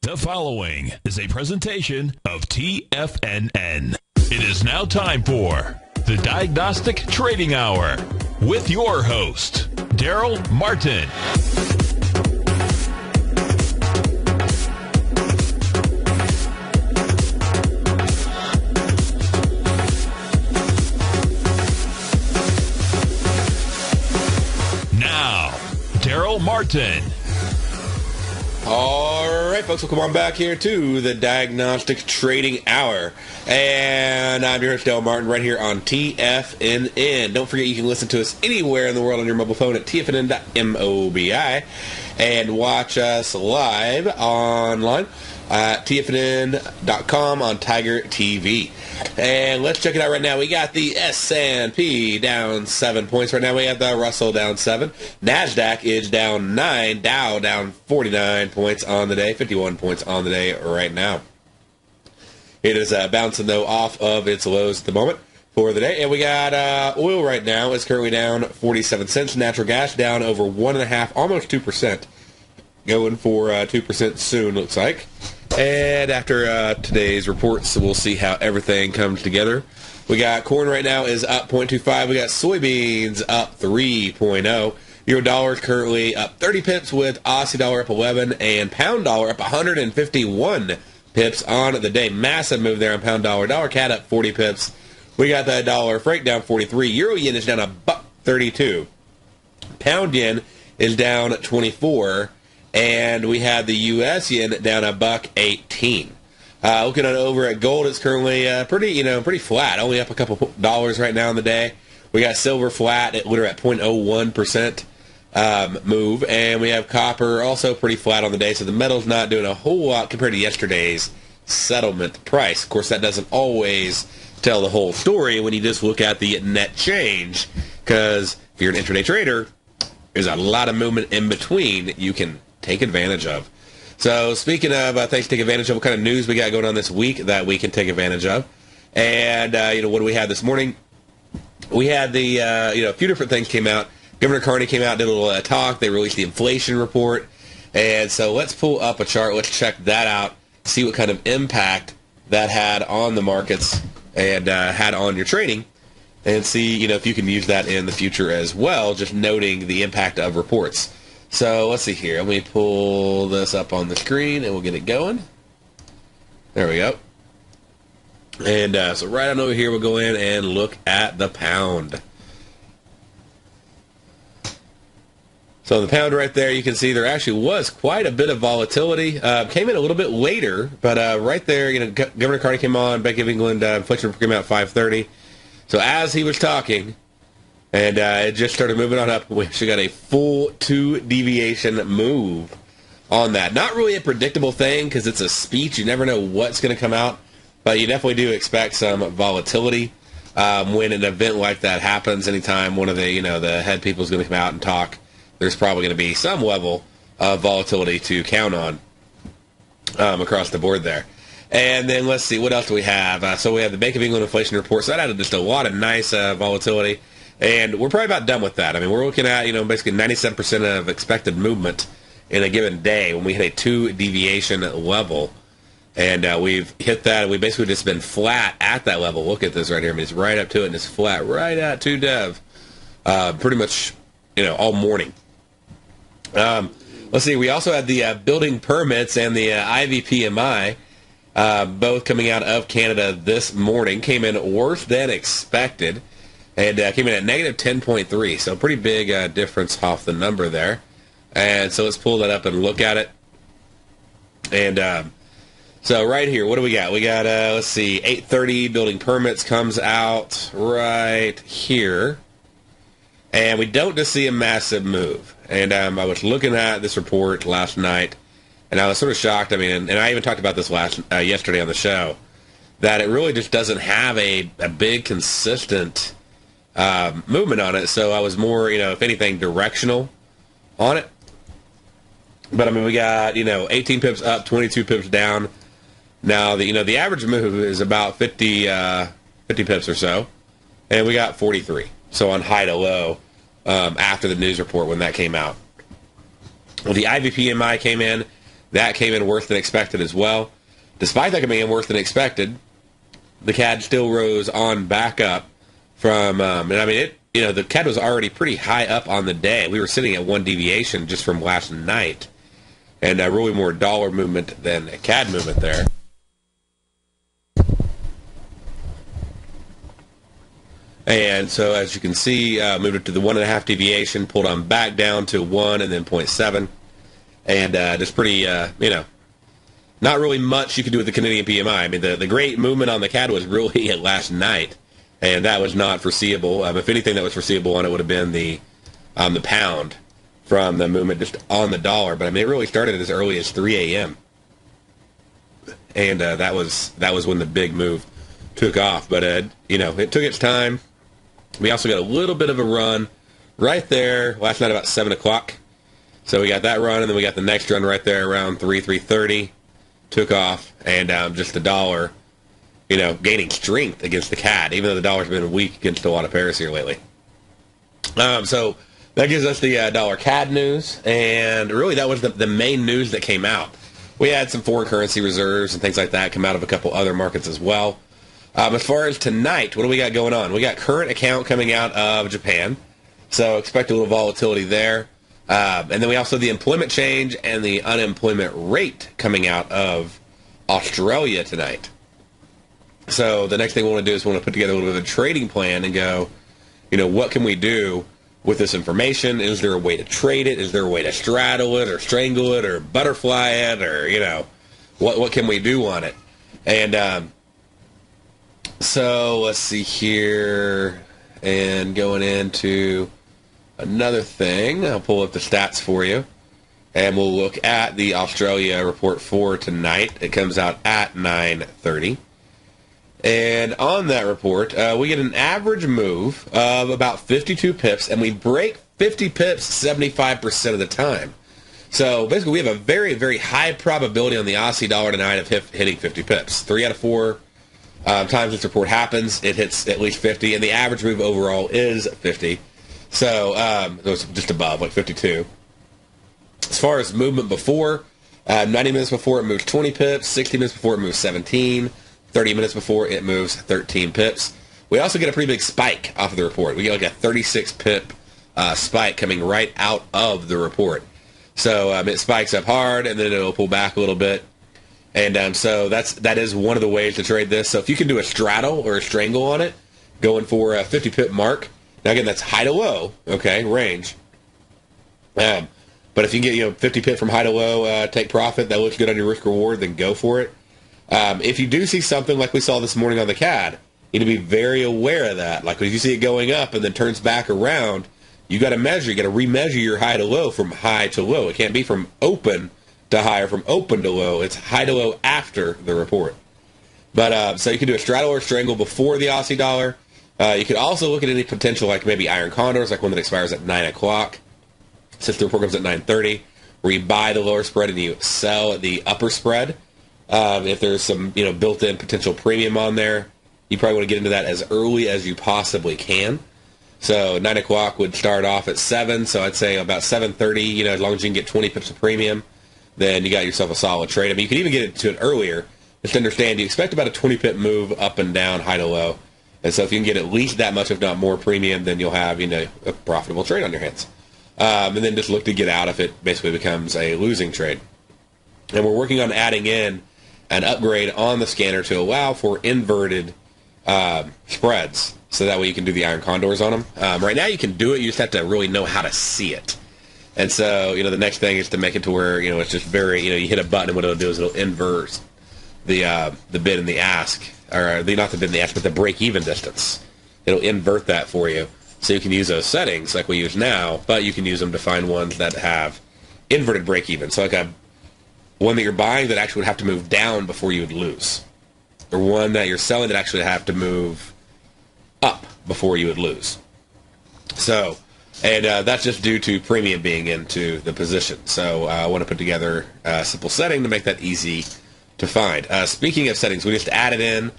The following is a presentation of TFNN. It is now time for the Diagnostic Trading Hour with your host, Darrell Martin. Now, Darrell Martin. All right, folks, welcome on back here to the Diagnostic Trading Hour. And I'm your host, Darrell Martin, right here on TFNN. Don't forget you can listen to us anywhere in the world on your mobile phone at tfnn.mobi and watch us live online at tfnn.com on Tiger TV. And let's check it out right now. We got the S&P down 7 points right now. We have the Russell down 7. NASDAQ is down 9. Dow down 49 points on the day. 51 points on the day right now. It is bouncing, though, off of its lows at the moment for the day. And we got oil right now is currently down 47 cents. Natural gas down over 1.5%, almost 2%. Going for 2% soon, looks like. And after today's reports, we'll see how everything comes together. We got corn right now is up 0.25. We got soybeans up 3.0. Euro dollar is currently up 30 pips with Aussie dollar up 11 and pound dollar up 151 pips on the day. Massive move there on pound dollar. Dollar CAD up 40 pips. We got the dollar freight down 43. Euro yen is down $1.32. Pound yen is down 24. And we have the U.S. yen down $1.18. Looking on over at gold, it's currently pretty flat, only up a couple dollars right now in the day. We got silver flat, we're at 0.01% move, and we have copper also pretty flat on the day. So the metal's not doing a whole lot compared to yesterday's settlement price. Of course, that doesn't always tell the whole story when you just look at the net change, because if you're an intraday trader, there's a lot of movement in between you can take advantage of. So speaking of things to take advantage of, what kind of news we got going on this week that we can take advantage of? And, what do we have this morning? We had the, a few different things came out. Governor Carney came out, did a little talk. They released the inflation report. And so let's pull up a chart. Let's check that out, see what kind of impact that had on the markets and had on your trading, and see, if you can use that in the future as well, just noting the impact of reports. So let's see here. Let me pull this up on the screen and we'll get it going. There we go. And so right on over here, we'll go in and look at the pound. So the pound right there, you can see there actually was quite a bit of volatility. Came in a little bit later, but right there, Governor Carney came on, Bank of England inflation report came out at 5:30. So as he was talking, and it just started moving on up. We actually got a full 2 deviation move on that. Not really a predictable thing because it's a speech. You never know what's going to come out. But you definitely do expect some volatility when an event like that happens. Anytime one of the, the head people is going to come out and talk, there's probably going to be some level of volatility to count on across the board there. And then let's see, what else do we have? So we have the Bank of England inflation report. So that added just a lot of nice volatility. And we're probably about done with that. I mean, we're looking at, basically 97% of expected movement in a given day when we hit a 2 deviation level. And we've hit that, and we've basically just been flat at that level. Look at this right here. I mean, it's right up to it, and it's flat right at 2 dev pretty much, all morning. Let's see. We also had the building permits and the IVPMI both coming out of Canada this morning. Came in worse than expected. And came in at negative 10.3, so pretty big difference off the number there. And so let's pull that up and look at it. And so right here, what do we got? We got, let's see, 8:30 building permits comes out right here. And we don't just see a massive move. And I was looking at this report last night, and I was sort of shocked. I mean, and I even talked about this yesterday on the show, that it really just doesn't have a big, consistent movement on it. So I was more, if anything, directional on it. But I mean, we got 18 pips up, 22 pips down. Now the average move is about 50 pips or so, and we got 43. So on high to low after the news report when that came out. Well, the IVPMI came in. That came in worse than expected as well. Despite that coming in worse than expected, the CAD still rose on back up from, the CAD was already pretty high up on the day. We were sitting at one deviation just from last night, and really more dollar movement than CAD movement there. And so, as you can see, moved up to the 1.5 deviation, pulled on back down to 1 and then 0.7. And just pretty, not really much you could do with the Canadian PMI. I mean, the great movement on the CAD was really at last night, and that was not foreseeable. If anything that was foreseeable on it would have been the pound from the movement just on the dollar. But, I mean, it really started as early as 3 a.m. And that was when the big move took off. But, it took its time. We also got a little bit of a run right there last night about 7 o'clock. So we got that run, and then we got the next run right there around 3:30. Took off, and just the dollar, gaining strength against the CAD, even though the dollar's been weak against a lot of pairs here lately. So that gives us the dollar CAD news, and really that was the main news that came out. We had some foreign currency reserves and things like that come out of a couple other markets as well. As far as tonight, what do we got going on? We got current account coming out of Japan, so expect a little volatility there. And then we also have the employment change and the unemployment rate coming out of Australia tonight. So the next thing we want to do is we want to put together a little bit of a trading plan and go, what can we do with this information? Is there a way to trade it? Is there a way to straddle it or strangle it or butterfly it or, what can we do on it? And so let's see here, and going into another thing, I'll pull up the stats for you, and we'll look at the Australia report for tonight. It comes out at 9:30. And on that report, we get an average move of about 52 pips, and we break 50 pips 75% of the time. So basically, we have a very, very high probability on the Aussie dollar tonight of hitting 50 pips. 3 out of 4 times this report happens, it hits at least 50, and the average move overall is 50. So it was just above, like 52. As far as movement before, 90 minutes before it moves 20 pips, 60 minutes before it moves 17, 30 minutes before it moves 13 pips. We also get a pretty big spike off of the report. We get like a 36 pip spike coming right out of the report. So it spikes up hard, and then it'll pull back a little bit. And so that is one of the ways to trade this. So if you can do a straddle or a strangle on it, going for a 50 pip mark. Now again, that's high to low, okay, range. But if you can get 50 pip from high to low, take profit. That looks good on your risk reward. Then go for it. If you do see something like we saw this morning on the CAD, you need to be very aware of that. Like if you see it going up and then turns back around, you got to measure. You got to remeasure your high to low from high to low. It can't be from open to high or from open to low. It's high to low after the report. But so you can do a straddle or strangle before the Aussie dollar. You could also look at any potential, like maybe iron condors, like one that expires at 9 o'clock, since the report comes at 9:30, where you buy the lower spread and you sell the upper spread. If there's some built-in potential premium on there, you probably want to get into that as early as you possibly can. So 9 o'clock would start off at 7, so I'd say about 7:30, as long as you can get 20 pips of premium, then you got yourself a solid trade. I mean, you can even get into it earlier. Just understand, you expect about a 20 pip move up and down, high to low. And so if you can get at least that much, if not more premium, then you'll have, a profitable trade on your hands. And then just look to get out if it basically becomes a losing trade. And we're working on adding in an upgrade on the scanner to allow for inverted spreads. So that way you can do the iron condors on them. Right now you can do it, you just have to really know how to see it. And so, the next thing is to make it to where, it's just very, you hit a button and what it'll do is it'll invert the bid and the ask, or not the bid and the ask, but the break-even distance. It'll invert that for you. So you can use those settings like we use now, but you can use them to find ones that have inverted break-even. So like one that you're buying that actually would have to move down before you would lose. Or one that you're selling that actually have to move up before you would lose. So, and that's just due to premium being into the position. So I want to put together a simple setting to make that easy to find. Speaking of settings, we just added in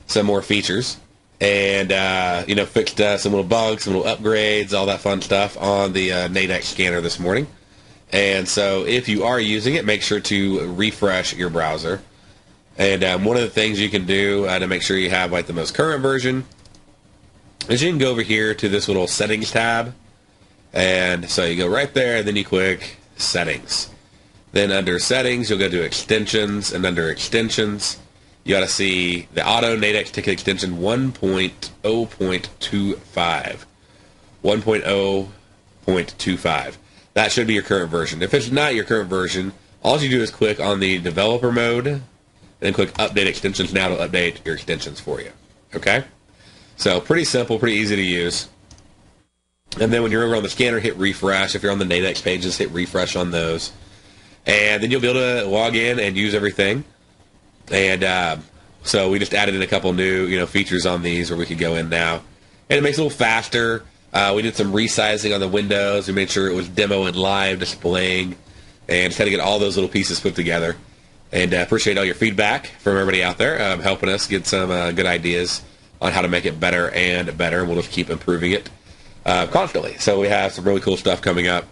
some more features and, fixed some little bugs, some little upgrades, all that fun stuff on the Nadex scanner this morning. And so if you are using it, make sure to refresh your browser. And one of the things you can do to make sure you have like the most current version is you can go over here to this little settings tab. And so you go right there, and then you click settings. Then under settings, you'll go to extensions, and under extensions, you ought to see the auto Nadex ticket extension 1.0.25. 1.0.25. That should be your current version. If it's not your current version, all you do is click on the developer mode, and then click update extensions now to update your extensions for you. Okay? So pretty simple, pretty easy to use. And then when you're over on the scanner, hit refresh. If you're on the Nadex pages, hit refresh on those. And then you'll be able to log in and use everything. And so we just added in a couple new features on these where we could go in now. And it makes it a little faster. We did some resizing on the windows. We made sure it was demo and live displaying. And just had to get all those little pieces put together. And appreciate all your feedback from everybody out there helping us get some good ideas on how to make it better and better. And we'll just keep improving it constantly. So we have some really cool stuff coming up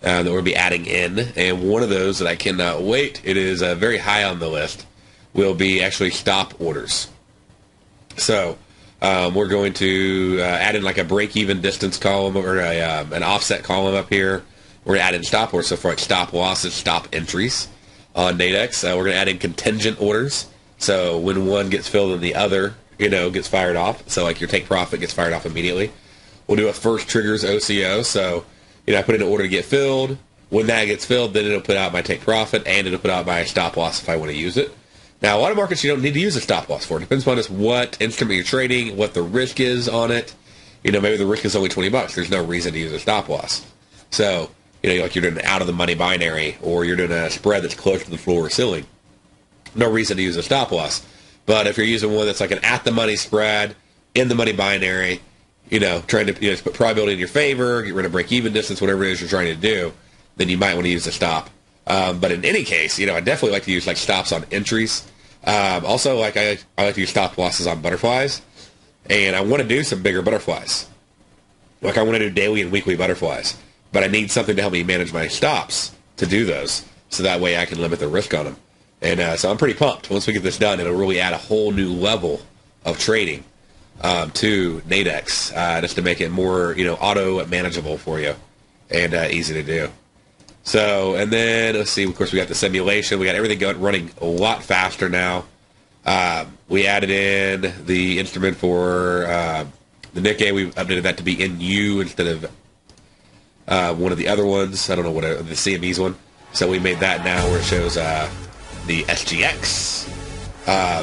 that we'll be adding in. And one of those that I cannot wait, it is very high on the list, will be actually stop orders. So we're going to add in like a break-even distance column or an offset column up here. We're going to add in stop orders, so for like stop losses, stop entries on Nadex. We're going to add in contingent orders, so when one gets filled and the other, gets fired off. So like your take profit gets fired off immediately. We'll do a first triggers OCO, so I put in an order to get filled. When that gets filled, then it'll put out my take profit and it'll put out my stop loss if I want to use it. Now, a lot of markets you don't need to use a stop loss for. It depends upon just what instrument you're trading, what the risk is on it. Maybe the risk is only $20. There's no reason to use a stop loss. So, like you're doing an out-of-the-money binary, or you're doing a spread that's close to the floor or ceiling. No reason to use a stop loss. But if you're using one that's like an at-the-money spread, in-the-money binary, trying to put probability in your favor, get rid of break-even distance, whatever it is you're trying to do, then you might want to use a stop. But in any case, I definitely like to use like stops on entries. Also, like I like to use stop losses on butterflies, and I want to do some bigger butterflies. Like I want to do daily and weekly butterflies, but I need something to help me manage my stops to do those, so that way I can limit the risk on them. And so I'm pretty pumped. Once we get this done, it'll really add a whole new level of trading to Nadex, just to make it more auto manageable for you and easy to do. So, and then, let's see, of course, we got the simulation. We got everything running a lot faster now. We added in the instrument for the Nikkei. We updated that to be in U instead of one of the other ones. I don't know what, the CME's one. So we made that now where it shows the SGX,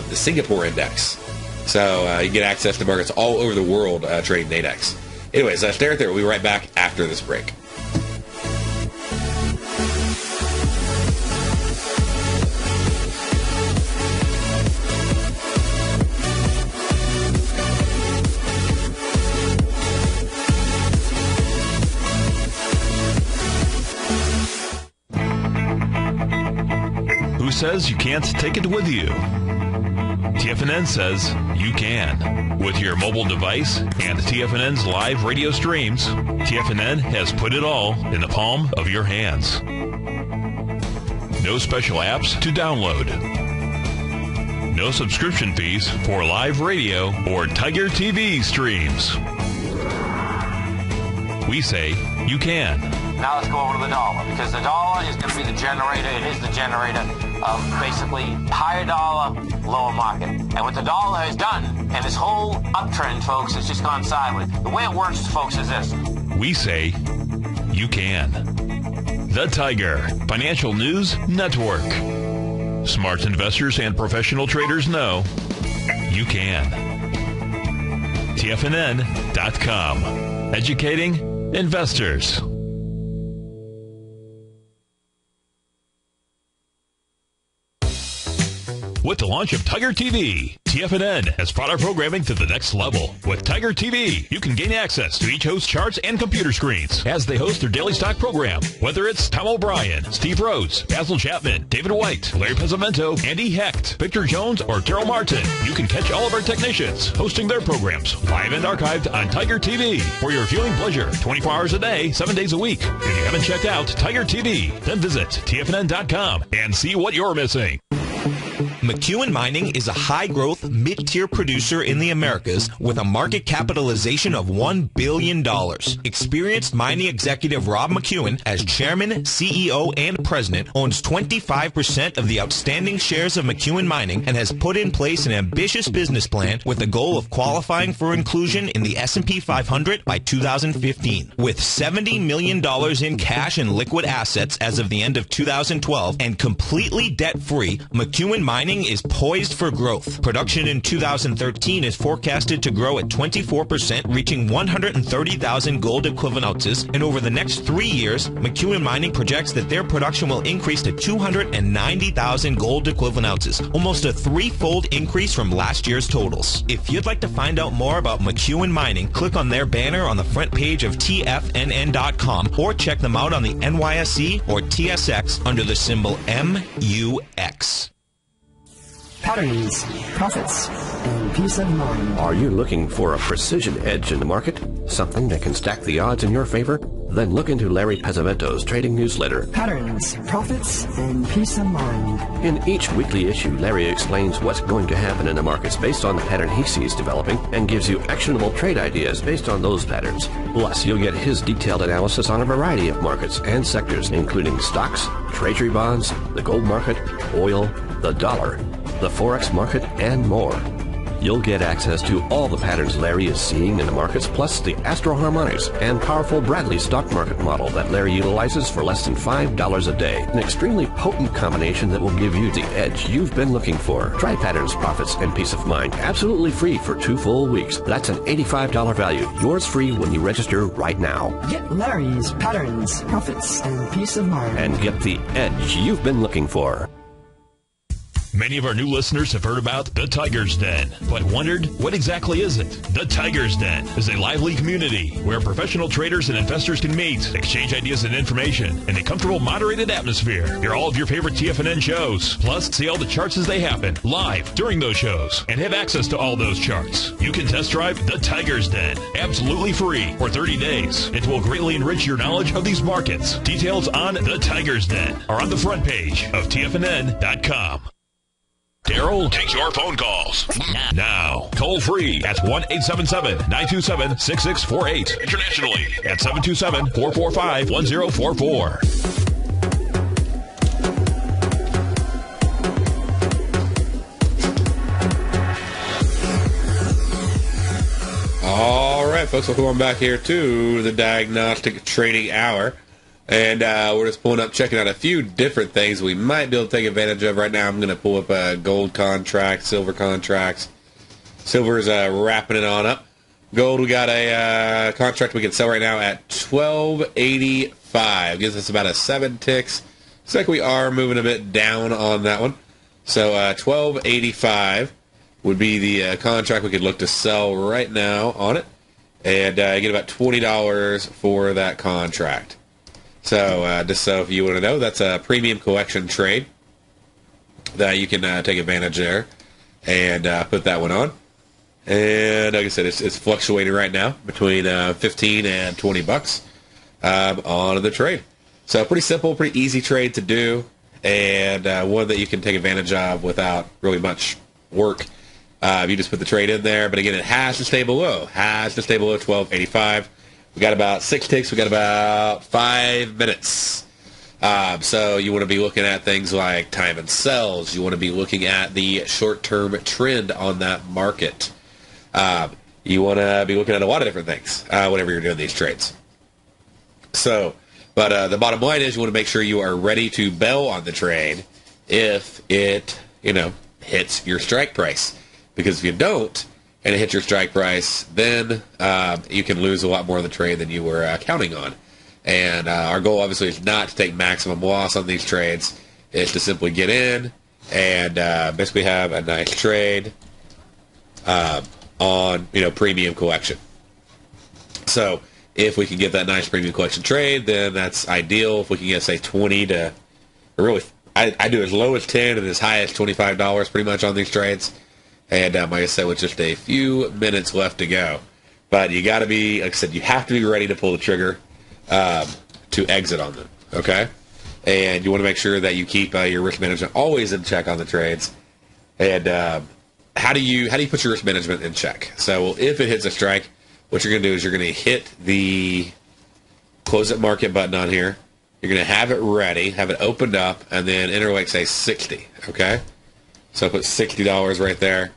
the Singapore index. So you get access to markets all over the world trading Nadex. Anyways, stay right there. We'll be right back after this break. Who says you can't take it with you? TFNN says you can. With your mobile device and TFNN's live radio streams, TFNN has put it all in the palm of your hands. No special apps to download. No subscription fees for live radio or Tiger TV streams. We say you can. Now let's go over to the dollar, because the dollar is going to be the generator. It is the generator of basically higher dollar, lower market. And what the dollar has done, and this whole uptrend, folks, has just gone sideways. The way it works, folks, is this. We say you can. The Tiger Financial News Network. Smart investors and professional traders know you can. TFNN.com. Educating investors. with the launch of Tiger TV. TFNN has brought our programming to the next level. With Tiger TV, you can gain access to each host's charts and computer screens as they host their daily stock program. Whether it's Tom O'Brien, Steve Rhodes, Basil Chapman, David White, Larry Pezzamento, Andy Hecht, Victor Jones, or Darrell Martin, you can catch all of our technicians hosting their programs live and archived on Tiger TV for your viewing pleasure 24 hours a day, 7 days a week. If you haven't checked out Tiger TV, then visit TFNN.com and see what you're missing. McEwen Mining is a high-growth, mid-tier producer in the Americas with a market capitalization of $1 billion. Experienced mining executive Rob McEwen, as chairman, CEO, and president, owns 25% of the outstanding shares of McEwen Mining and has put in place an ambitious business plan with the goal of qualifying for inclusion in the S&P 500 by 2015. With $70 million in cash and liquid assets as of the end of 2012 and completely debt-free, McEwen Mining is poised for growth. Production in 2013 is forecasted to grow at 24%, reaching 130,000 gold equivalent ounces, and over the next 3 years, McEwen Mining projects that their production will increase to 290,000 gold equivalent ounces, almost a threefold increase from last year's totals. If you'd like to find out more about McEwen Mining, click on their banner on the front page of TFNN.com or check them out on the NYSE or TSX under the symbol MUX. Patterns, profits, and peace of mind. Are you looking for a precision edge in the market? Something that can stack the odds in your favor? Then look into Larry Pezzamento's trading newsletter. Patterns, profits, and peace of mind. In each weekly issue, Larry explains what's going to happen in the markets based on the pattern he sees developing and gives you actionable trade ideas based on those patterns. Plus, you'll get his detailed analysis on a variety of markets and sectors, including stocks, treasury bonds, the gold market, oil, the dollar, the Forex market, and more. You'll get access to all the patterns Larry is seeing in the markets, plus the Astro Harmonics and powerful Bradley stock market model that Larry utilizes for less than $5 a day. An extremely potent combination that will give you the edge you've been looking for. Try Patterns, Profits, and Peace of Mind absolutely free for 2 full weeks. That's an $85 value. Yours free when you register right now. Get Larry's Patterns, Profits, and Peace of Mind. And get the edge you've been looking for. Many of our new listeners have heard about the Tiger's Den, but wondered, what exactly is it? The Tiger's Den is a lively community where professional traders and investors can meet, exchange ideas and information in a comfortable, moderated atmosphere. Hear all of your favorite TFNN shows, plus see all the charts as they happen live during those shows, and have access to all those charts. You can test drive the Tiger's Den absolutely free for 30 days. It will greatly enrich your knowledge of these markets. Details on the Tiger's Den are on the front page of TFNN.com. Darrell takes your phone calls now. Toll free at 1-877-927-6648. Internationally at 727-445-1044. All right, folks, welcome back here to the Diagnostic Trading Hour. And we're just pulling up, checking out a few different things we might be able to take advantage of right now. I'm going to pull up gold contracts, silver contracts. Silver is wrapping it on up. Gold, we got a contract we can sell right now at $12.85. Gives us about a 7 ticks. Looks like we are moving a bit down on that one. So $12.85 would be the contract we could look to sell right now on it. And get about $20 for that contract. So, just so if you want to know, that's a premium collection trade that you can take advantage there and put that one on. And like I said, it's fluctuating right now between 15 and 20 bucks on the trade. So, pretty simple, pretty easy trade to do, and one that you can take advantage of without really much work. You just put the trade in there, but again, it has to stay below. Has to stay below 12.85. We got about 6 ticks. We got about 5 minutes. So you want to be looking at things like time and sells. You want to be looking at the short-term trend on that market. You want to be looking at a lot of different things whenever you're doing these trades. So, but the bottom line is you want to make sure you are ready to bail on the trade if it, hits your strike price. Because if you don't, and it hits your strike price, then you can lose a lot more of the trade than you were counting on. And our goal, obviously, is not to take maximum loss on these trades. It's to simply get in and basically have a nice trade on, premium collection. So if we can get that nice premium collection trade, then that's ideal. If we can get, say, 20 to, or really, I do as low as 10 and as high as $25 pretty much on these trades. And like I said, with just a few minutes left to go. But you got to be, like I said, you have to be ready to pull the trigger to exit on them, okay? And you want to make sure that you keep your risk management always in check on the trades. And how do you put your risk management in check? So if it hits a strike, what you're going to do is you're going to hit the close at market button on here. You're going to have it ready, have it opened up, and then enter, like, say, 60, okay? So I put $60 right there.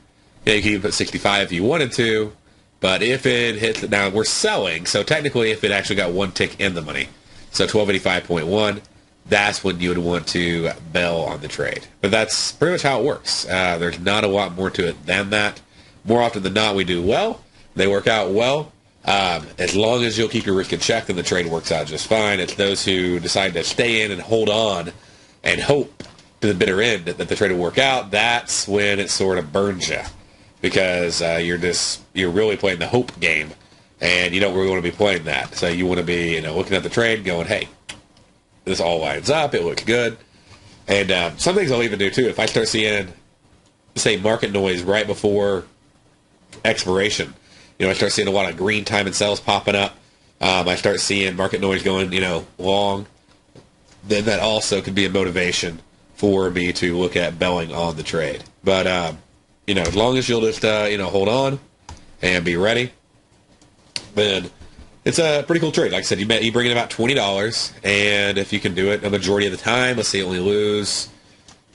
Yeah, you can even put 65 if you wanted to, but if it hits, now we're selling, so technically if it actually got one tick in the money, so 1285.1, that's when you would want to bail on the trade. But that's pretty much how it works. There's not a lot more to it than that. More often than not, we do well. They work out well. As long as you'll keep your risk in check, then the trade works out just fine. It's those who decide to stay in and hold on and hope to the bitter end that the trade will work out. That's when it sort of burns you, because you're really playing the hope game, and you don't really want to be playing that. So you want to be looking at the trade, going, hey, this all lines up. It looks good. And some things I'll even do too. If I start seeing, say, market noise right before expiration. I start seeing a lot of green time and sells popping up. I start seeing market noise going, long. Then that also could be a motivation for me to look at belling on the trade. But, as long as you'll just, hold on and be ready, then it's a pretty cool trade. Like I said, you bring in about $20, and if you can do it a majority of the time, let's say you only lose,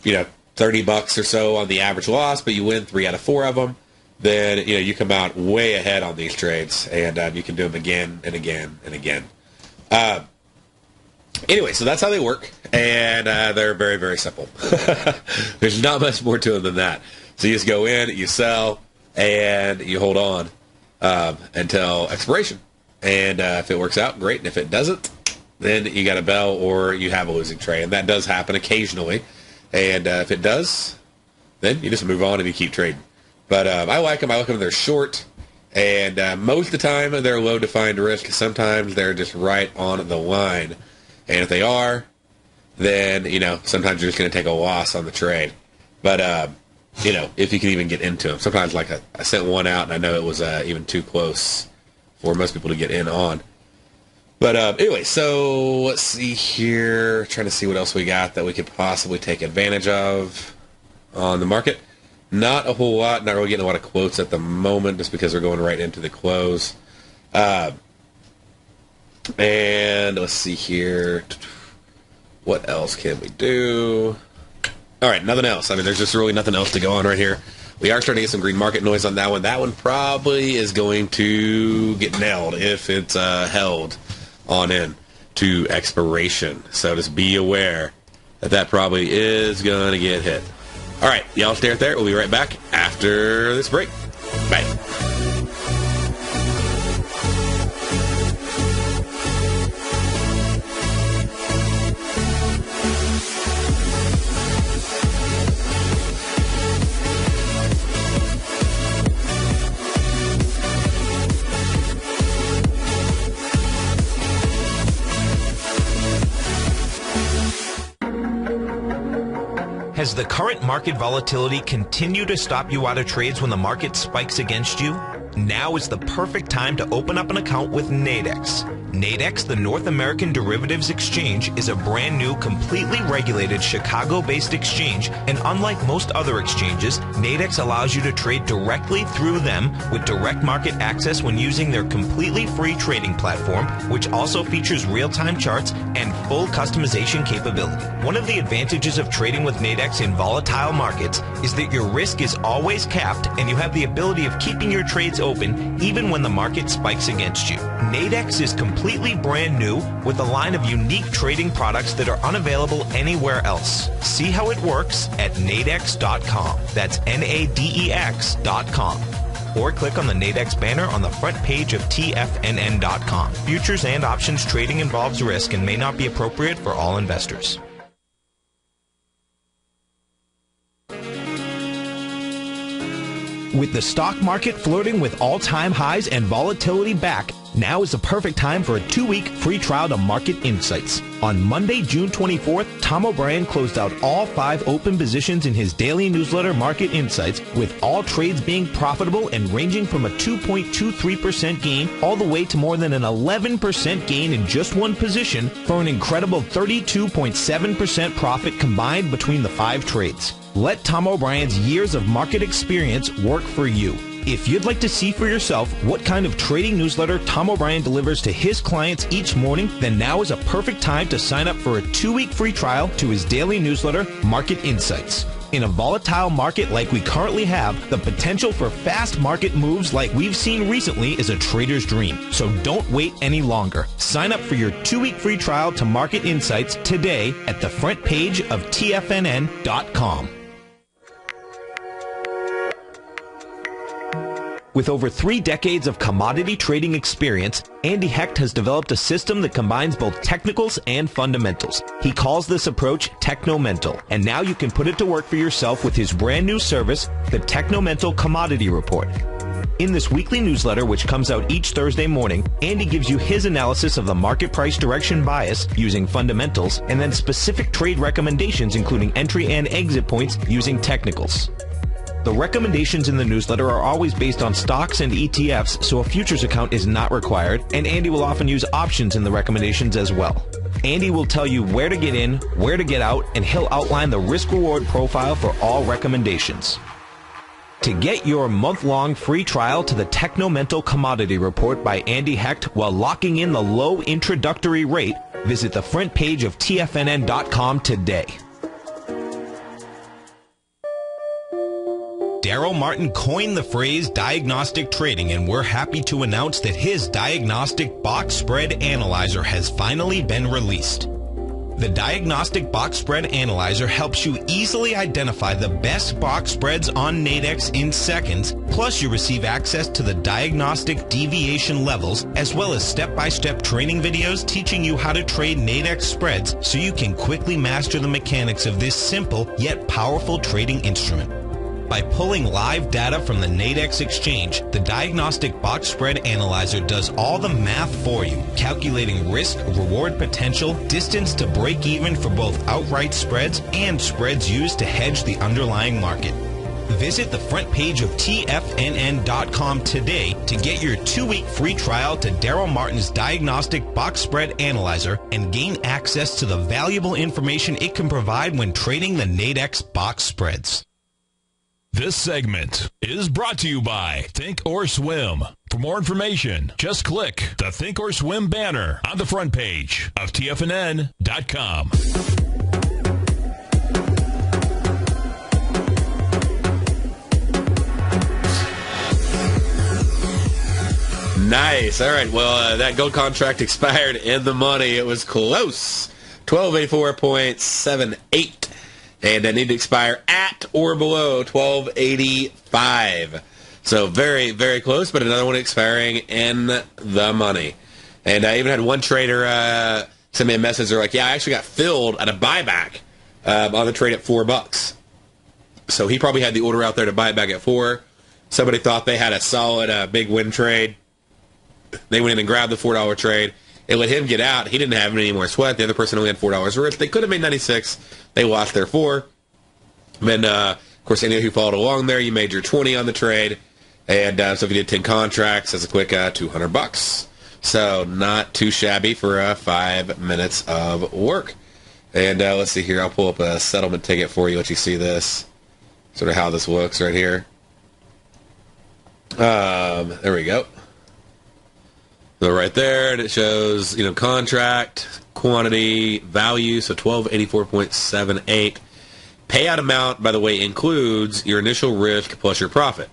$30 or so on the average loss, but you win 3 out of 4 of them, then you come out way ahead on these trades, and you can do them again and again and again. Anyway, so that's how they work, and they're very, very simple. There's not much more to them than that. So you just go in, you sell, and you hold on until expiration. And if it works out, great. And if it doesn't, then you got a bell or you have a losing trade. And that does happen occasionally. And if it does, then you just move on and you keep trading. But I like them. I like them. They're short. And most of the time, they're low defined risk. Sometimes they're just right on the line. And if they are, then, sometimes you're just going to take a loss on the trade. But, if you can even get into them. Sometimes, like, I sent one out, and I know it was even too close for most people to get in on. But anyway, so let's see here. Trying to see what else we got that we could possibly take advantage of on the market. Not a whole lot. Not really getting a lot of quotes at the moment just because we're going right into the close. And let's see here. What else can we do? All right, nothing else. I mean, there's just really nothing else to go on right here. We are starting to get some green market noise on that one. That one probably is going to get nailed if it's held on in to expiration. So just be aware that probably is going to get hit. All right, y'all stay right there. We'll be right back after this break. Bye. Has the current market volatility continued to stop you out of trades when the market spikes against you? Now is the perfect time to open up an account with Nadex. Nadex, the North American Derivatives Exchange, is a brand new, completely regulated Chicago-based exchange, and unlike most other exchanges, Nadex allows you to trade directly through them with direct market access when using their completely free trading platform, which also features real-time charts and full customization capability. One of the advantages of trading with Nadex in volatile markets is that your risk is always capped and you have the ability of keeping your trades open even when the market spikes against you. Nadex is completely brand new with a line of unique trading products that are unavailable anywhere else. See how it works at nadex.com. That's Nadex.com. Or click on the Nadex banner on the front page of TFNN.com. Futures and options trading involves risk and may not be appropriate for all investors. With the stock market flirting with all-time highs and volatility back, now is the perfect time for a 2-week free trial to Market Insights. On Monday, June 24th, Tom O'Brien closed out all 5 open positions in his daily newsletter, Market Insights, with all trades being profitable and ranging from a 2.23% gain all the way to more than an 11% gain in just one position for an incredible 32.7% profit combined between the 5 trades. Let Tom O'Brien's years of market experience work for you. If you'd like to see for yourself what kind of trading newsletter Tom O'Brien delivers to his clients each morning, then now is a perfect time to sign up for a 2-week free trial to his daily newsletter, Market Insights. In a volatile market like we currently have, the potential for fast market moves like we've seen recently is a trader's dream. So don't wait any longer. Sign up for your 2-week free trial to Market Insights today at the front page of TFNN.com. With over 3 decades of commodity trading experience, Andy Hecht has developed a system that combines both technicals and fundamentals. He calls this approach Technomental, and now you can put it to work for yourself with his brand new service, the Technomental Commodity Report. In this weekly newsletter, which comes out each Thursday morning, Andy gives you his analysis of the market price direction bias using fundamentals, and then specific trade recommendations including entry and exit points using technicals. The recommendations in the newsletter are always based on stocks and ETFs, so a futures account is not required, and Andy will often use options in the recommendations as well. Andy will tell you where to get in, where to get out, and he'll outline the risk-reward profile for all recommendations. To get your month-long free trial to the Technomental Commodity Report by Andy Hecht while locking in the low introductory rate, visit the front page of TFNN.com today. Darrell Martin coined the phrase diagnostic trading, and we're happy to announce that his Diagnostic Box Spread Analyzer has finally been released. The Diagnostic Box Spread Analyzer helps you easily identify the best box spreads on Nadex in seconds, plus you receive access to the diagnostic deviation levels, as well as step-by-step training videos teaching you how to trade Nadex spreads so you can quickly master the mechanics of this simple yet powerful trading instrument. By pulling live data from the Nadex exchange, the Diagnostic Box Spread Analyzer does all the math for you, calculating risk, reward potential, distance to break even for both outright spreads and spreads used to hedge the underlying market. Visit the front page of TFNN.com today to get your 2-week free trial to Darrell Martin's Diagnostic Box Spread Analyzer and gain access to the valuable information it can provide when trading the Nadex box spreads. This segment is brought to you by Think or Swim. For more information, just click the Think or Swim banner on the front page of TFNN.com. Nice. All right. Well, that gold contract expired in the money. It was close. 1284.78. And that need to expire at or below 1285. So very, very close, but another one expiring in the money. And I even had one trader send me a message. They're like, yeah, I actually got filled at a buyback on the trade at $4. So he probably had the order out there to buy it back at $4. Somebody thought they had a solid big win trade. They went in and grabbed the $4 trade. It let him get out. He didn't have any more sweat. The other person only had $4 worth. They could have made 96. They lost their 4. Then, of course, any who followed along there, you made your 20 on the trade. And so if you did 10 contracts, that's a quick $200. So not too shabby for 5 minutes of work. And let's see here. I'll pull up a settlement ticket for you. Let you see this. Sort of how this looks right here. There we go. So right there, and it shows, contract, quantity, value, so 1284.78. Payout amount, by the way, includes your initial risk plus your profit.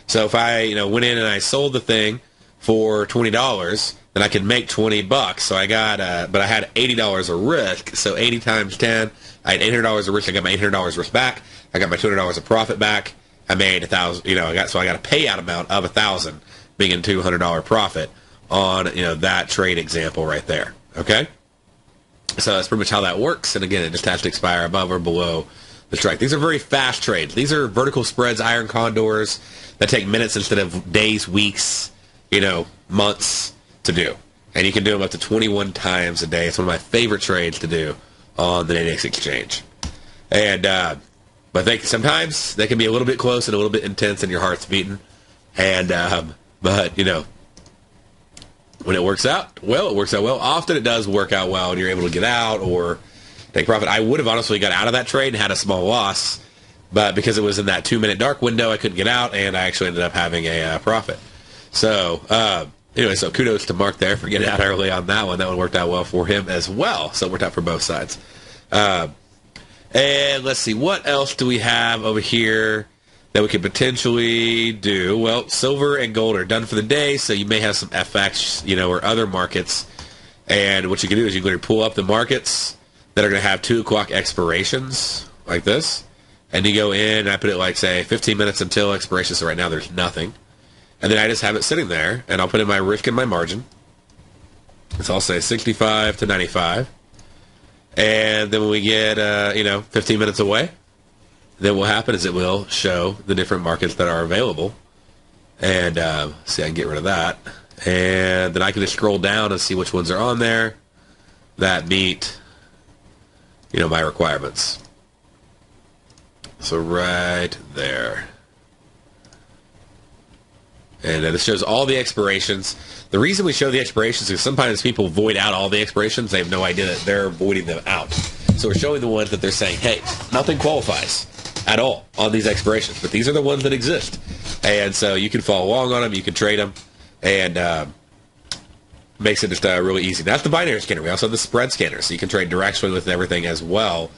So if I, went in and I sold the thing for $20, then I could make $20. So I got, but I had $80 of risk. So 80 times 10, I had $800 of risk. I got my $800 risk back. I got my $200 of profit back. I made $1,000. I got a payout amount of $1,000, being a $200 profit on that trade example right there. Okay, so that's pretty much how that works. And again, it just has to expire above or below the strike. These are very fast trades. These are vertical spreads, iron condors that take minutes instead of days, weeks, months to do. And you can do them up to 21 times a day. It's one of my favorite trades to do on the Nadex exchange. And but sometimes they can be a little bit close and a little bit intense and your heart's beating. And but when it works out, well, it works out well. Often it does work out well and you're able to get out or take profit. I would have honestly got out of that trade and had a small loss, but because it was in that 2-minute dark window, I couldn't get out, and I actually ended up having a profit. So anyway, so kudos to Mark there for getting out early on that one. That one worked out well for him as well. So it worked out for both sides. And let's see, what else do we have over here that we could potentially do? Well, silver and gold are done for the day, so you may have some FX, or other markets. And what you can do is you can pull up the markets that are going to have 2 o'clock expirations like this. And you go in, and I put it like, say, 15 minutes until expiration. So right now there's nothing. And then I just have it sitting there, and I'll put in my risk and my margin. So I'll say 65 to 95. And then when we get, 15 minutes away, then what will happen is it will show the different markets that are available. And see, I can get rid of that. And then I can just scroll down and see which ones are on there that meet, my requirements. So right there. And this shows all the expirations. The reason we show the expirations is sometimes people void out all the expirations. They have no idea that they're voiding them out. So we're showing the ones that they're saying, hey, nothing qualifies at all on these expirations. But these are the ones that exist. And so you can follow along on them. You can trade them. And makes it just really easy. That's the binary scanner. We also have the spread scanner. So you can trade directionally with everything as well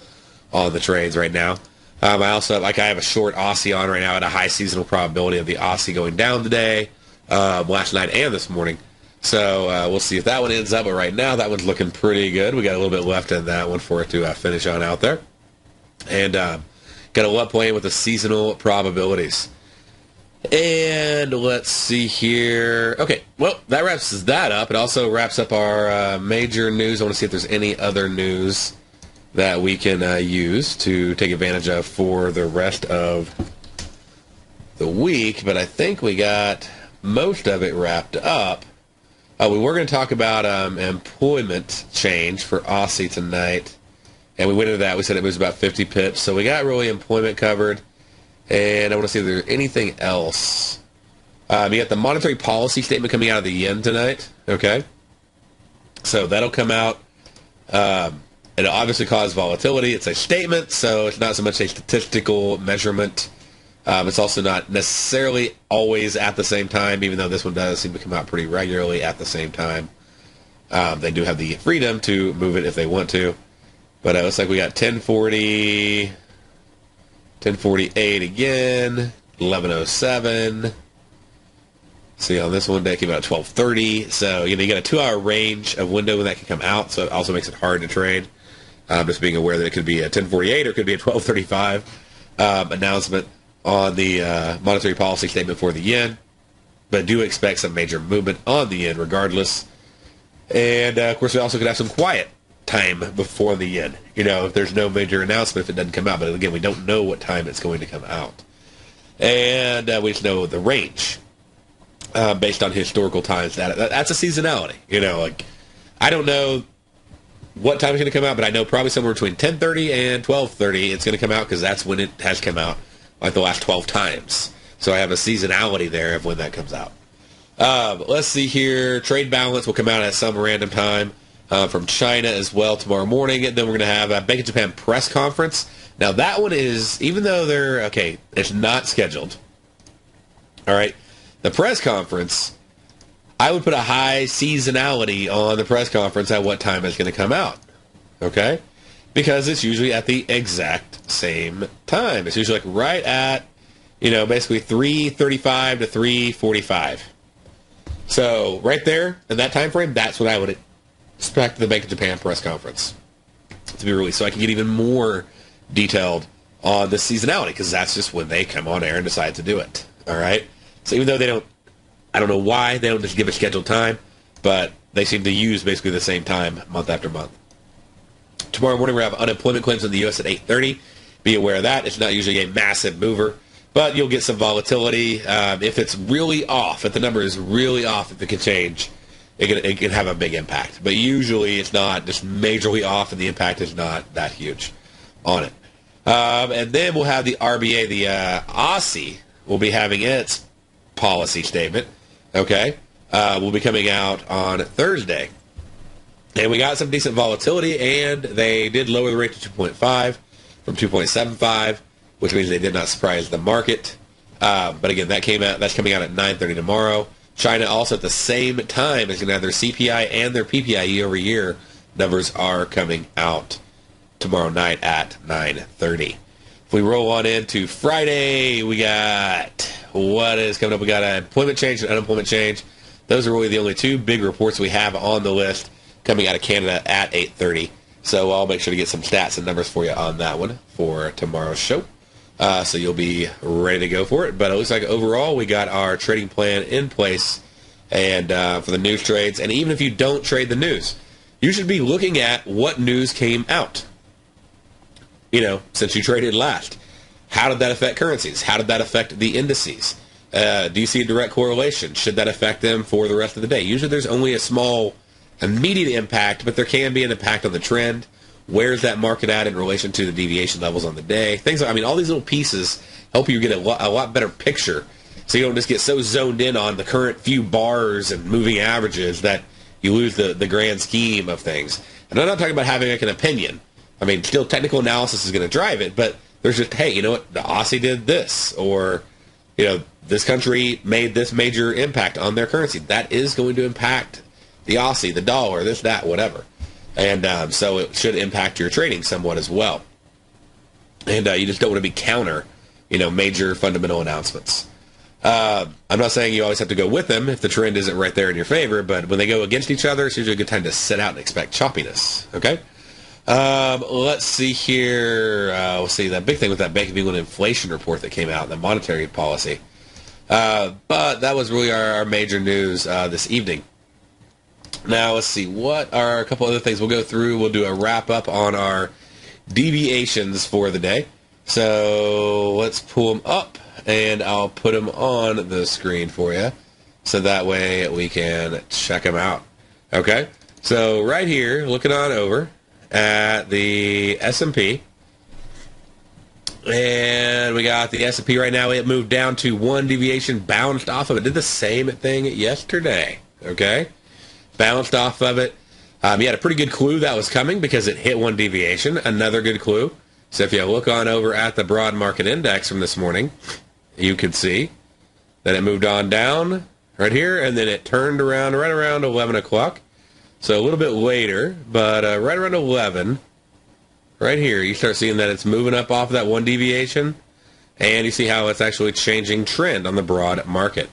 on the trades right now. I also I have a short Aussie on right now at a high seasonal probability of the Aussie going down today, last night and this morning. So we'll see if that one ends up. But right now, that one's looking pretty good. We got a little bit left in that one for it to finish on out there. And got a lot playing with the seasonal probabilities. And let's see here. Okay, well, that wraps that up. It also wraps up our major news. I want to see if there's any other news that we can use to take advantage of for the rest of the week. But I think we got most of it wrapped up. We were going to talk about employment change for Aussie tonight. And we went into that. We said it was about 50 pips. So we got really employment covered. And I want to see if there's anything else. You got the monetary policy statement coming out of the yen tonight. Okay. So that'll come out. It'll obviously cause volatility. It's a statement, so it's not so much a statistical measurement. It's also not necessarily always at the same time, even though this one does seem to come out pretty regularly at the same time. They do have the freedom to move it if they want to. But it looks like we got 1040, 1048 again, 1107. See, on this one, that came out at 1230. So, you got a 2-hour range of window when that can come out, so it also makes it hard to trade. Just being aware that it could be a 1048 or it could be a 1235 announcement on the monetary policy statement for the yen. But do expect some major movement on the yen regardless. And, of course, we also could have some quiet time before the yen. If there's no major announcement, if it doesn't come out. But, again, we don't know what time it's going to come out. And we just know the range based on historical times. That's a seasonality. I don't know what time it's going to come out, but I know probably somewhere between 10:30 and 12:30 it's going to come out because that's when it has come out, like the last 12 times. So I have a seasonality there of when that comes out. Let's see here. Trade balance will come out at some random time from China as well tomorrow morning. And then we're going to have a Bank of Japan press conference. Now that one is, even though it's not scheduled. All right. The press conference, I would put a high seasonality on the press conference at what time it's going to come out, okay? Because it's usually at the exact same time. It's usually right at, basically 3:35 to 3:45. So right there in that time frame, that's what I would expect the Bank of Japan press conference to be released. So I can get even more detailed on the seasonality because that's just when they come on air and decide to do it, all right? So even though I don't know why they don't just give a scheduled time, but they seem to use basically the same time month after month. Tomorrow morning we have unemployment claims in the U.S. at 8:30, be aware of that. It's not usually a massive mover, but you'll get some volatility. If it's really off, if the number is really off, if it can change, it can have a big impact. But usually it's not just majorly off, and the impact is not that huge on it. And then we'll have the RBA, the Aussie, will be having its policy statement. Okay, will be coming out on Thursday. And we got some decent volatility, and they did lower the rate to 2.5 from 2.75, which means they did not surprise the market. But again, that's coming out at 9:30 tomorrow. China also at the same time is going to have their CPI and their PPI year-over-year numbers are coming out tomorrow night at 9:30. If we roll on into Friday, we got what is coming up. We got an employment change and unemployment change. Those are really the only two big reports we have on the list coming out of Canada at 8:30. So I'll make sure to get some stats and numbers for you on that one for tomorrow's show. So you'll be ready to go for it. But it looks like overall we got our trading plan in place and for the news trades. And even if you don't trade the news, you should be looking at what news came out. Since you traded last. How did that affect currencies? How did that affect the indices? Do you see a direct correlation? Should that affect them for the rest of the day? Usually there's only a small immediate impact, but there can be an impact on the trend. Where's that market at in relation to the deviation levels on the day? All these little pieces help you get a lot better picture, so you don't just get so zoned in on the current few bars and moving averages that you lose the grand scheme of things. And I'm not talking about having an opinion. Still technical analysis is going to drive it, but there's just, hey, you know what, the Aussie did this, or, this country made this major impact on their currency. That is going to impact the Aussie, the dollar, this, that, whatever. And so it should impact your trading somewhat as well. And you just don't want to be counter, major fundamental announcements. I'm not saying you always have to go with them if the trend isn't right there in your favor, but when they go against each other, it's usually a good time to sit out and expect choppiness. Okay? Let's see here. We'll see that big thing with that Bank of England inflation report that came out, the monetary policy. But that was really our major news this evening. Now, let's see. What are a couple other things we'll go through? We'll do a wrap-up on our deviations for the day. So let's pull them up, and I'll put them on the screen for you, so that way we can check them out. Okay? So right here, looking on over at the S&P, and we got the S&P right now. It moved down to one deviation, bounced off of it. Did the same thing yesterday. Okay? Bounced off of it. You had a pretty good clue that was coming because it hit one deviation. Another good clue. So if you look on over at the broad market index from this morning, you could see that it moved on down right here, and then it turned around right around 11 o'clock. So a little bit later, but right around 11, right here, you start seeing that it's moving up off of that one deviation, and you see how it's actually changing trend on the broad market.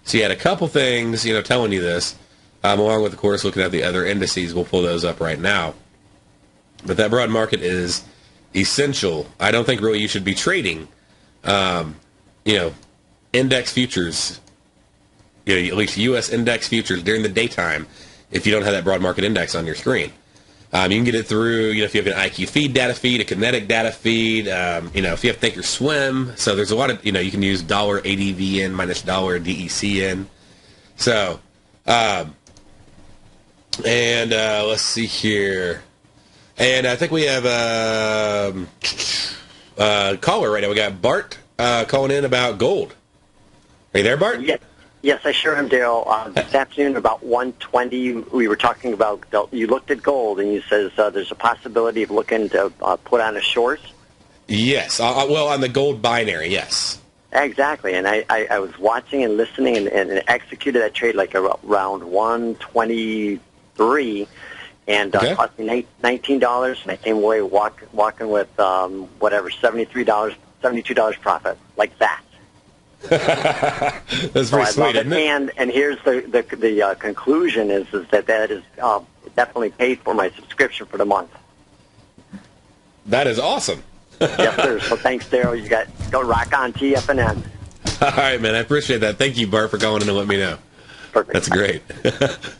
So you had a couple things, telling you this, along with, of course, looking at the other indices. We'll pull those up right now. But that broad market is essential. I don't think really you should be trading, index futures, at least U.S. index futures during the daytime if you don't have that broad market index on your screen. You can get it through, if you have an IQ feed data feed, a kinetic data feed, if you have Thinkorswim. So there's a lot of, you can use $ADVN minus $DECN. So, let's see here. And I think we have a caller right now. We got Bart calling in about gold. Are you there, Bart? Yes, I sure am, Darrell. This afternoon about 1:20, we were talking about, you looked at gold, and you says there's a possibility of looking to put on a short. Yes. On the gold binary, yes. Exactly. And I was watching and listening and executed that trade like around 123, and cost me $19, and I came away walking with, $72 profit, like that. That's pretty sweet, isn't it? And here's the conclusion is that is definitely paid for my subscription for the month. That is awesome. Yes, sir. So thanks, Darrell. You go rock on TFNN. All right, man. I appreciate that. Thank you, Bart, for calling in and letting me know. Perfect. That's great.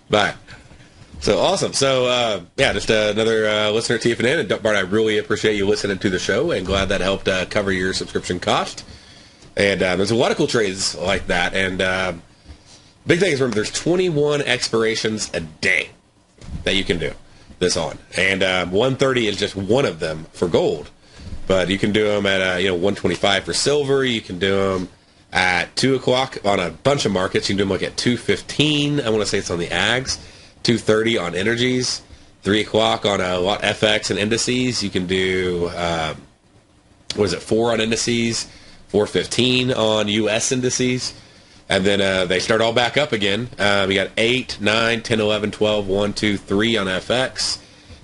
Bye. So awesome. So, just another listener at TFNN. And Bart, I really appreciate you listening to the show and glad that helped cover your subscription cost. And there's a lot of cool trades like that. And big thing is, remember, there's 21 expirations a day that you can do this on. And 130 is just one of them for gold. But you can do them at 125 for silver. You can do them at 2 o'clock on a bunch of markets. You can do them like at 2:15. I want to say it's on the ags. 2:30 on energies, 3 o'clock on a lot FX and indices. You can do 4 on indices, 4:15 on U.S. indices, and then they start all back up again. We got 8, 9, 10, 11, 12, 1, 2, 3 on FX.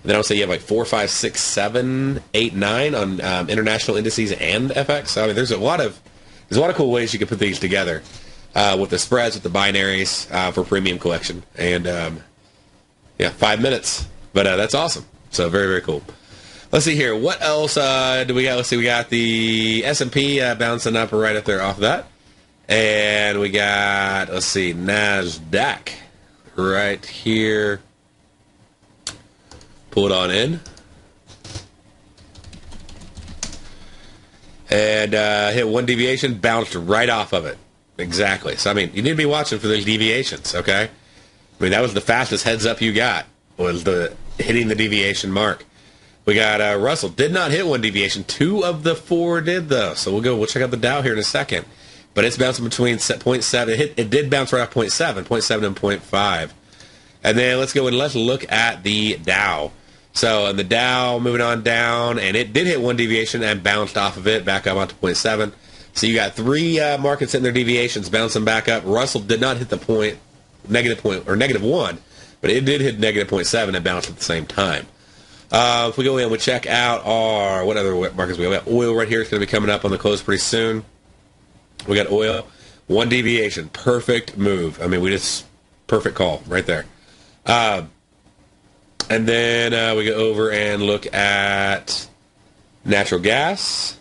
And then I'll say you have like 4, 5, 6, 7, 8, 9 on international indices and FX. So, I mean, there's a lot of cool ways you can put these together with the spreads, with the binaries for premium collection, and 5 minutes. But that's awesome. So very, very cool. Let's see here. What else do we got? Let's see. We got the S&P bouncing up right up there off of that. And we got, let's see, NASDAQ right here. Pull it on in. And hit one deviation, bounced right off of it. Exactly. So, I mean, you need to be watching for those deviations, okay? I mean, that was the fastest heads up you got, was the hitting the deviation mark. We got Russell. Did not hit one deviation. 2 of the 4 did, though. So we'll check out the Dow here in a second. But it's bouncing between 0.7. It did bounce right off 0.7 and 0.5. And then let's go and let's look at the Dow. So the Dow moving on down, and it did hit one deviation and bounced off of it, back up onto 0.7. So you got 3 markets hitting their deviations, bouncing back up. Russell did not hit the negative 1, but it did hit negative 0.7 and bounced at the same time. If we go in, we check out what other markets we got. Oil right here is going to be coming up on the close pretty soon. We got oil, 1 deviation, perfect move. I mean, perfect call right there. And then we go over and look at natural gas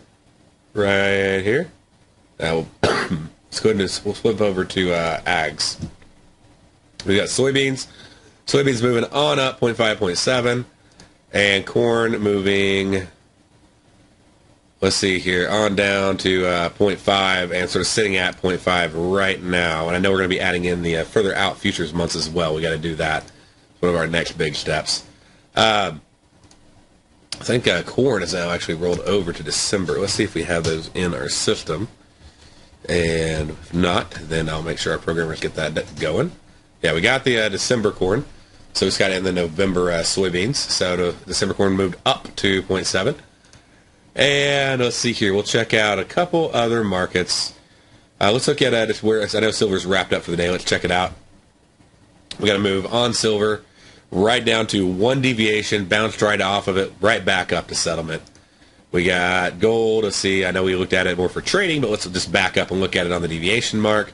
right here. Now, let's go ahead and we'll flip over to ags. We got soybeans. Soybeans moving on up, 0.5, 0.7. And corn moving, let's see here, on down to 0.5 and sort of sitting at 0.5 right now. And I know we're going to be adding in the further out futures months as well. We got to do that. It's one of our next big steps. I think corn is now actually rolled over to December. Let's see if we have those in our system. And if not, then I'll make sure our programmers get that going. Yeah, we got the December corn. So we just got in the November soybeans. So the December corn moved up to 0.7. And let's see here. We'll check out a couple other markets. Let's look at just where I know silver's wrapped up for the day. Let's check it out. We got to move on silver right down to 1 deviation, bounced right off of it, right back up to settlement. We got gold. Let's see. I know we looked at it more for trading, but let's just back up and look at it on the deviation mark.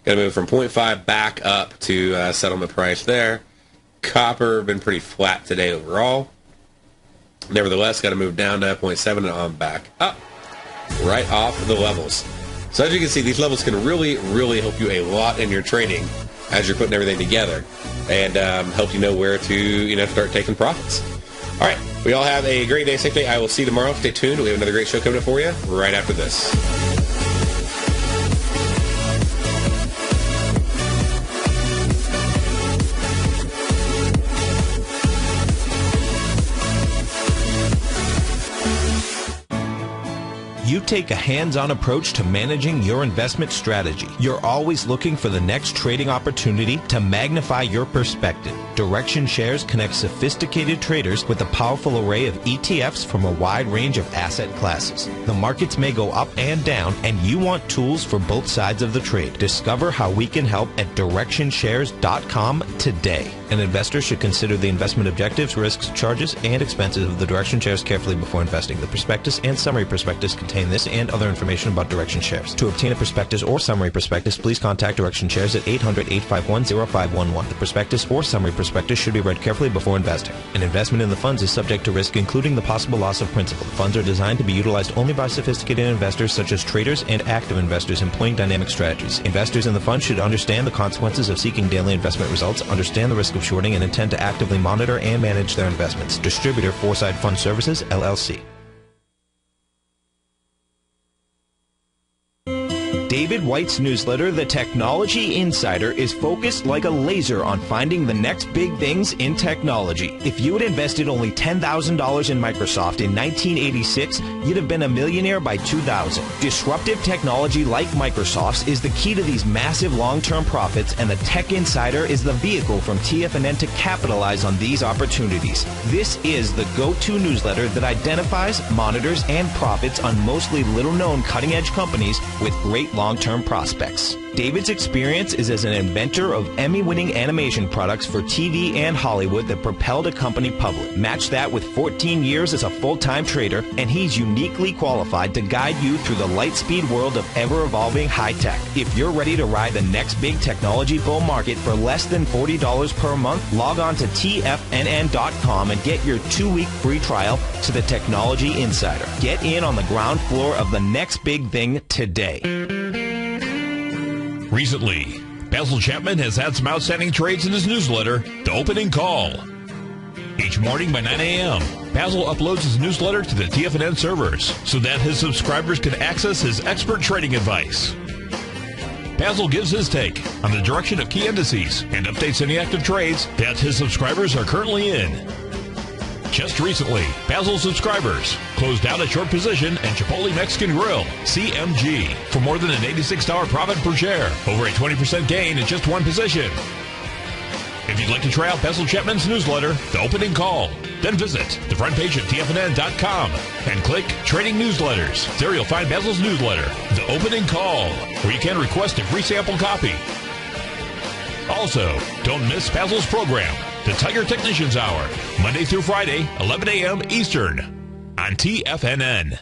Got to move from 0.5 back up to settlement price there. Copper been pretty flat today overall. Nevertheless, got to move down to 0.7 and on back up, right off the levels. So as you can see, these levels can really, really help you a lot in your trading as you're putting everything together, and help you know where to start taking profits. All right, we all have a great day, safe day. I will see you tomorrow. Stay tuned. We have another great show coming up for you right after this. You take a hands-on approach to managing your investment strategy. You're always looking for the next trading opportunity to magnify your perspective. Direction Shares connects sophisticated traders with a powerful array of ETFs from a wide range of asset classes. The markets may go up and down, and you want tools for both sides of the trade. Discover how we can help at DirectionShares.com today. An investor should consider the investment objectives, risks, charges, and expenses of the Direction Shares carefully before investing. The prospectus and summary prospectus contain this this and other information about Direction Shares. To obtain a prospectus or summary prospectus, please contact Direction Shares at 800-851-0511. The prospectus or summary prospectus should be read carefully before investing. An investment in the funds is subject to risk, including the possible loss of principal. The funds are designed to be utilized only by sophisticated investors such as traders and active investors employing dynamic strategies. Investors in the fund should understand the consequences of seeking daily investment results, understand the risk of shorting, and intend to actively monitor and manage their investments. Distributor Foresight Fund Services, LLC. David White's newsletter, The Technology Insider, is focused like a laser on finding the next big things in technology. If you had invested only $10,000 in Microsoft in 1986, you'd have been a millionaire by 2000. Disruptive technology like Microsoft's is the key to these massive long-term profits, and the Tech Insider is the vehicle from TFNN to capitalize on these opportunities. This is the go-to newsletter that identifies, monitors, and profits on mostly little-known cutting-edge companies with great long-term prospects. David's experience is as an inventor of Emmy-winning animation products for TV and Hollywood that propelled a company public. Match that with 14 years as a full-time trader, and he's uniquely qualified to guide you through the light-speed world of ever-evolving high-tech. If you're ready to ride the next big technology bull market for less than $40 per month, log on to TFNN.com and get your 2-week free trial to the Technology Insider. Get in on the ground floor of the next big thing today. Recently, Basil Chapman has had some outstanding trades in his newsletter, The Opening Call. Each morning by 9 a.m., Basil uploads his newsletter to the TFNN servers so that his subscribers can access his expert trading advice. Basil gives his take on the direction of key indices and updates any active trades that his subscribers are currently in. Just recently, Basil subscribers closed out a short position in Chipotle Mexican Grill, CMG, for more than an $86 profit per share, over a 20% gain in just one position. If you'd like to try out Basil Chapman's newsletter, The Opening Call, then visit the front page at TFNN.com and click Trading Newsletters. There you'll find Basil's newsletter, The Opening Call, where you can request a free sample copy. Also, don't miss Basil's program, The Tiger Technicians Hour, Monday through Friday, 11 a.m. Eastern, on TFNN.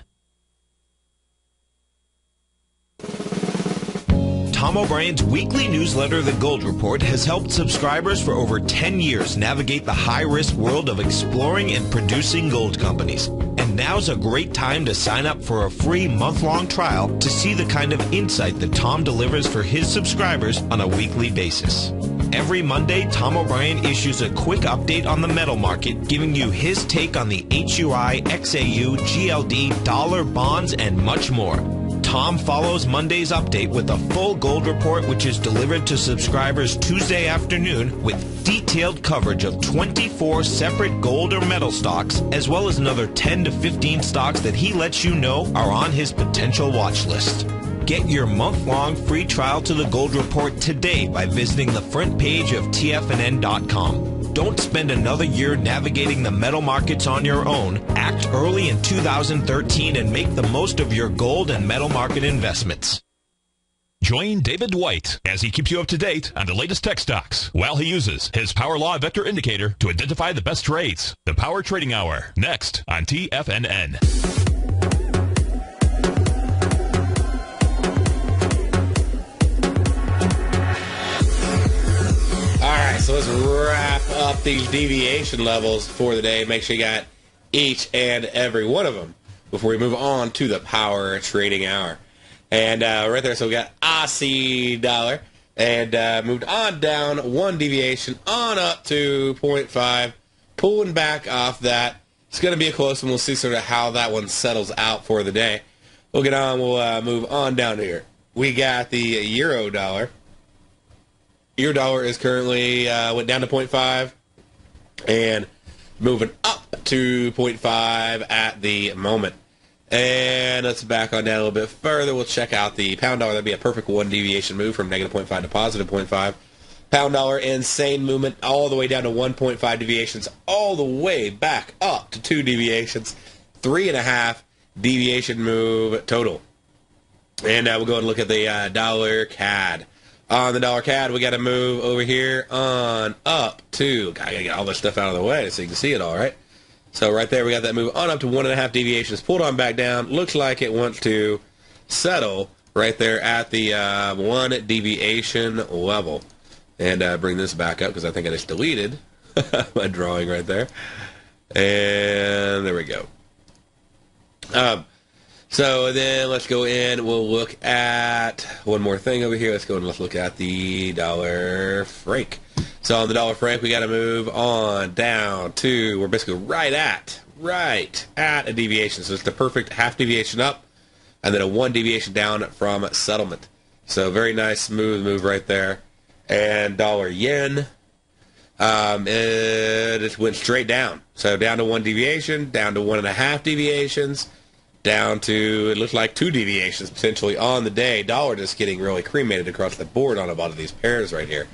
Tom O'Brien's weekly newsletter, The Gold Report, has helped subscribers for over 10 years navigate the high-risk world of exploring and producing gold companies. And now's a great time to sign up for a free month-long trial to see the kind of insight that Tom delivers for his subscribers on a weekly basis. Every Monday, Tom O'Brien issues a quick update on the metal market, giving you his take on the HUI, XAU, GLD, dollar, bonds, and much more. Tom follows Monday's update with a full gold report, which is delivered to subscribers Tuesday afternoon with detailed coverage of 24 separate gold or metal stocks, as well as another 10 to 15 stocks that he lets you know are on his potential watch list. Get your month-long free trial to the Gold Report today by visiting the front page of TFNN.com. Don't spend another year navigating the metal markets on your own. Act early in 2013 and make the most of your gold and metal market investments. Join David White as he keeps you up to date on the latest tech stocks while he uses his Power Law Vector Indicator to identify the best trades. The Power Trading Hour, next on TFNN. So let's wrap up these deviation levels for the day. Make sure you got each and every one of them before we move on to the Power Trading Hour. And right there, so we got Aussie dollar and moved on down one deviation on up to 0.5, pulling back off that. It's going to be a close one. We'll see sort of how that one settles out for the day. We'll get on. We'll move on down here. We got the euro dollar. Euro dollar is currently went down to 0.5 and moving up to 0.5 at the moment. And let's back on down a little bit further. We'll check out the pound dollar. That'd be a perfect one deviation move from negative 0.5 to positive 0.5. Pound dollar, insane movement all the way down to 1.5 deviations, all the way back up to 2 deviations, 3.5 deviation move total. And we'll go and look at the dollar CAD. On the dollar CAD, we got to move over here on up to, I got to get all this stuff out of the way so you can see it all, right? So right there, we got that move on up to 1.5 deviations, pulled on back down. Looks like it wants to settle right there at the 1 deviation level. And bring this back up because I think I just deleted my drawing right there. And there we go. So then let's go in. We'll look at one more thing over here. Let's go and let's look at the dollar franc. So on the dollar franc, we got to move on down to, we're basically right at a deviation. So it's the perfect half deviation up and then a 1 deviation down from settlement. So very nice, smooth move right there. And dollar yen, it just went straight down. So down to 1 deviation, down to 1.5 deviations, down to, it looks like 2 deviations potentially on the day. Dollar just getting really cremated across the board on a lot of these pairs right here.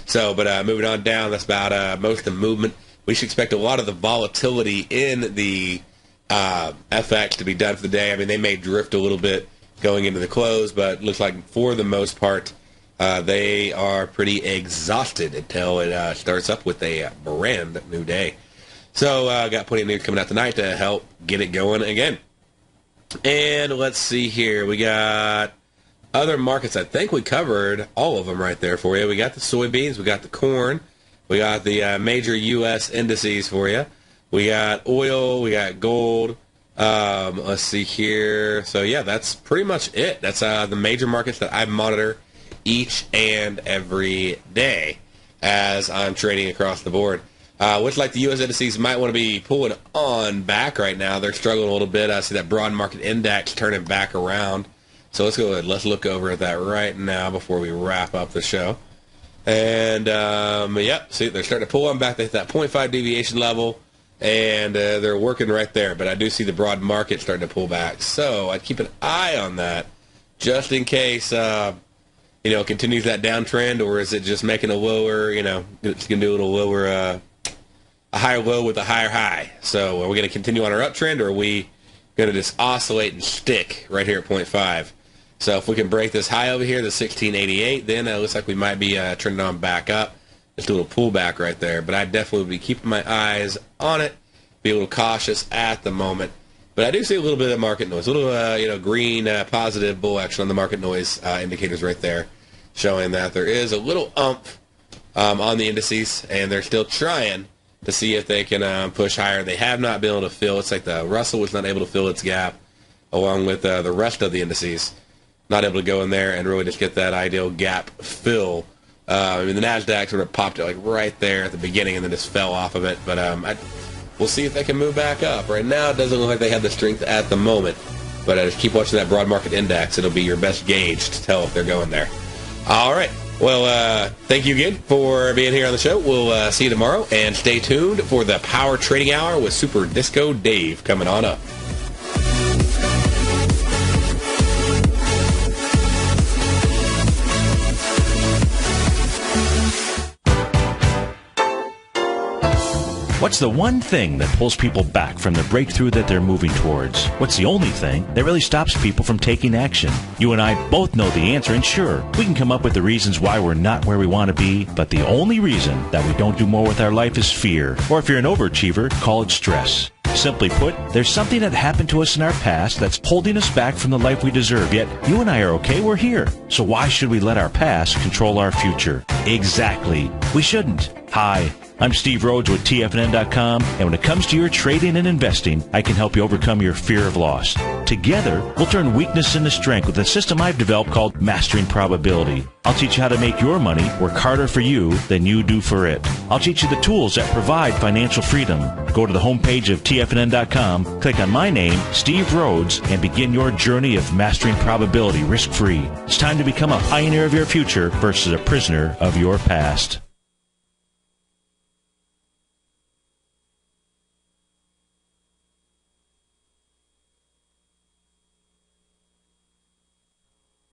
So, but moving on down, that's about most of the movement. We should expect a lot of the volatility in the FX to be done for the day. I mean, they may drift a little bit going into the close, but it looks like for the most part, they are pretty exhausted until it starts up with a brand new day. So, got plenty of news coming out tonight to help get it going again. And let's see here. We got other markets. I think we covered all of them right there for you. We got the soybeans. We got the corn. We got the major U.S. indices for you. We got oil. We got gold. Let's see here. So, yeah, that's pretty much it. That's the major markets that I monitor each and every day as I'm trading across the board. Looks like the U.S. indices might want to be pulling on back right now. They're struggling a little bit. I see that broad market index turning back around. So let's go ahead. Let's look over at that right now before we wrap up the show. And, yep, see, they're starting to pull on back. They hit that 0.5 deviation level, and they're working right there. But I do see the broad market starting to pull back. So I'd keep an eye on that just in case, continues that downtrend, or is it just making a lower, it's going to do a little lower, a higher low with a higher high. So are we going to continue on our uptrend, or are we going to just oscillate and stick right here at 0.5? So if we can break this high over here, the 1688, then it looks like we might be trending on back up. Just a little pullback right there. But I definitely would be keeping my eyes on it, be a little cautious at the moment. But I do see a little bit of market noise, a little, green positive bull action on the market noise indicators right there, showing that there is a little umph on the indices, and they're still trying to see if they can push higher. They have not been able to fill. It's like the Russell was not able to fill its gap, along with the rest of the indices. Not able to go in there and really just get that ideal gap fill. The Nasdaq sort of popped it like right there at the beginning and then just fell off of it. But we'll see if they can move back up. Right now, it doesn't look like they have the strength at the moment. But just keep watching that broad market index. It'll be your best gauge to tell if they're going there. All right. Well, thank you again for being here on the show. We'll see you tomorrow. And stay tuned for the Power Trading Hour with Super Disco Dave coming on up. What's the one thing that pulls people back from the breakthrough that they're moving towards? What's the only thing that really stops people from taking action? You and I both know the answer, and sure, we can come up with the reasons why we're not where we want to be, but the only reason that we don't do more with our life is fear. Or if you're an overachiever, call it stress. Simply put, there's something that happened to us in our past that's holding us back from the life we deserve, yet you and I are okay, we're here. So why should we let our past control our future? Exactly. We shouldn't. Hi, I'm Steve Rhodes with TFNN.com, and when it comes to your trading and investing, I can help you overcome your fear of loss. Together, we'll turn weakness into strength with a system I've developed called Mastering Probability. I'll teach you how to make your money work harder for you than you do for it. I'll teach you the tools that provide financial freedom. Go to the homepage of TFNN.com, click on my name, Steve Rhodes, and begin your journey of mastering probability risk-free. It's time to become a pioneer of your future versus a prisoner of your past.